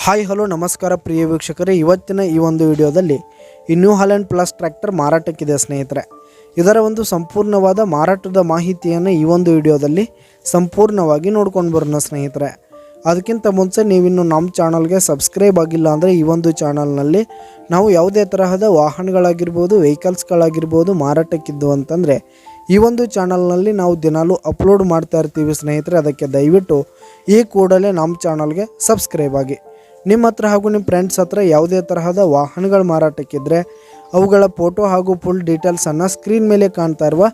Hi hello ನಮಸ್ಕಾರ ಪ್ರಿಯ ವೀಕ್ಷಕರೇ, ಇವತ್ತಿನ ಈ ಒಂದು ವಿಡಿಯೋದಲ್ಲಿ ಈ ನ್ಯೂ ಹಾಲೆಂಡ್ ಪ್ಲಸ್ ಟ್ರ್ಯಾಕ್ಟರ್ ಮಾರಾಟಕ್ಕಿದೆ ಸ್ನೇಹಿತರೆ. ಇದರ ಒಂದು ಸಂಪೂರ್ಣವಾದ ಮಾರಾಟದ ಮಾಹಿತಿಯನ್ನು ಈ ಒಂದು ವಿಡಿಯೋದಲ್ಲಿ ಸಂಪೂರ್ಣವಾಗಿ ನೋಡ್ಕೊಂಡು ಬರೋಣ ಸ್ನೇಹಿತರೆ. ಅದಕ್ಕಿಂತ ಮುಂಚೆ ನೀವಿನ್ನು ನಮ್ಮ ಚಾನಲ್ಗೆ ಸಬ್ಸ್ಕ್ರೈಬ್ ಆಗಿಲ್ಲ ಅಂದರೆ ಈ ಒಂದು ಚಾನಲ್ನಲ್ಲಿ ನಾವು ಯಾವುದೇ ತರಹದ ವಾಹನಗಳಾಗಿರ್ಬೋದು, ವೆಹಿಕಲ್ಸ್ಗಳಾಗಿರ್ಬೋದು ಮಾರಾಟಕ್ಕಿದ್ದು ಅಂತಂದರೆ ಈ ಒಂದು ಚಾನಲ್ನಲ್ಲಿ ನಾವು ದಿನಾಲೂ ಅಪ್ಲೋಡ್ ಮಾಡ್ತಾ ಇರ್ತೀವಿ ಸ್ನೇಹಿತರೆ. ಅದಕ್ಕೆ ದಯವಿಟ್ಟು ಈ ಕೂಡಲೇ ನಮ್ಮ ಚಾನಲ್ಗೆ ಸಬ್ಸ್ಕ್ರೈಬ್ ಆಗಿ. ನಿಮ್ಮ ಹತ್ರ ಹಾಗೂ ನಿಮ್ಮ ಫ್ರೆಂಡ್ಸ್ ಹತ್ರ ಯಾವುದೇ ತರಹದ ವಾಹನಗಳು ಮಾರಾಟಕ್ಕಿದ್ದರೆ ಅವುಗಳ ಫೋಟೋ ಹಾಗೂ ಫುಲ್ ಡೀಟೇಲ್ಸನ್ನು ಸ್ಕ್ರೀನ್ ಮೇಲೆ ಕಾಣ್ತಾ ಇರುವ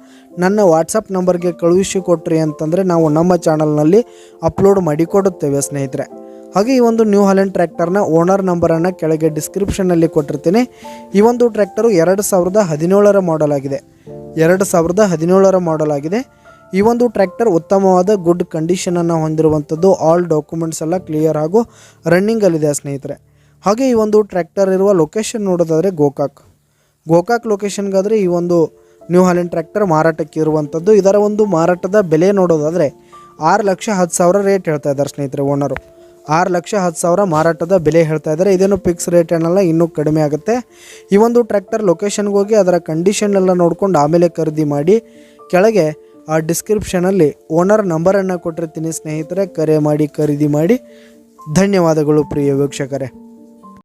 ನನ್ನ ವಾಟ್ಸಪ್ ನಂಬರ್ಗೆ ಕಳುಹಿಸಿ ಕೊಟ್ರಿ ಅಂತಂದರೆ ನಾವು ನಮ್ಮ ಚಾನಲ್ನಲ್ಲಿ ಅಪ್ಲೋಡ್ ಮಾಡಿಕೊಡುತ್ತೇವೆ ಸ್ನೇಹಿತರೆ. ಹಾಗೆ ಈ ಒಂದು ನ್ಯೂ ಹಾಲೆಂಡ್ ಟ್ರ್ಯಾಕ್ಟರ್ನ ಓನರ್ ನಂಬರನ್ನು ಕೆಳಗೆ ಡಿಸ್ಕ್ರಿಪ್ಷನ್ನಲ್ಲಿ ಕೊಟ್ಟಿರ್ತೀನಿ. ಈ ಒಂದು ಟ್ರ್ಯಾಕ್ಟರು 2017ರ ಮಾಡೆಲ್ ಆಗಿದೆ. 2017ರ ಮಾಡೆಲ್ ಆಗಿದೆ. ಈ ಒಂದು ಟ್ರ್ಯಾಕ್ಟರ್ ಉತ್ತಮವಾದ ಗುಡ್ ಕಂಡೀಷನನ್ನು ಹೊಂದಿರುವಂಥದ್ದು. ಆಲ್ ಡಾಕ್ಯುಮೆಂಟ್ಸ್ ಎಲ್ಲ ಕ್ಲಿಯರ್ ಹಾಗೂ ರನ್ನಿಂಗಲ್ಲಿದೆ ಸ್ನೇಹಿತರೆ. ಹಾಗೆ ಈ ಒಂದು ಟ್ರ್ಯಾಕ್ಟರ್ ಇರುವ ಲೊಕೇಶನ್ ನೋಡೋದಾದರೆ ಗೋಕಾಕ್ ಲೊಕೇಶನ್ಗಾದರೆ ಈ ಒಂದು ನ್ಯೂ ಹಾಲೆಂಡ್ ಟ್ರ್ಯಾಕ್ಟರ್ ಮಾರಾಟಕ್ಕೆ ಇರುವಂಥದ್ದು. ಇದರ ಒಂದು ಮಾರಾಟದ ಬೆಲೆ ನೋಡೋದಾದರೆ 6,10,000 ರೇಟ್ ಹೇಳ್ತಾ ಇದ್ದಾರೆ ಸ್ನೇಹಿತರೆ. ಓನರು 6,10,000 ಮಾರಾಟದ ಬೆಲೆ ಹೇಳ್ತಾ ಇದ್ದಾರೆ. ಇದೇನು ಫಿಕ್ಸ್ ರೇಟ್ ಏನಲ್ಲ, ಇನ್ನೂ ಕಡಿಮೆ ಆಗುತ್ತೆ. ಈ ಒಂದು ಟ್ರ್ಯಾಕ್ಟರ್ ಲೊಕೇಶನ್ಗೆ ಹೋಗಿ ಅದರ ಕಂಡೀಷನ್ ಎಲ್ಲ ನೋಡ್ಕೊಂಡು ಆಮೇಲೆ ಖರೀದಿ ಮಾಡಿ. ಕೆಳಗೆ ಆ ಡಿಸ್ಕ್ರಿಪ್ಷನಲ್ಲಿ ಓನರ್ ನಂಬರನ್ನು ಕೊಟ್ಟಿರ್ತೀನಿ ಸ್ನೇಹಿತರೆ. ಕರೆ ಮಾಡಿ ಖರೀದಿ ಮಾಡಿ. ಧನ್ಯವಾದಗಳು ಪ್ರಿಯ ವೀಕ್ಷಕರೇ.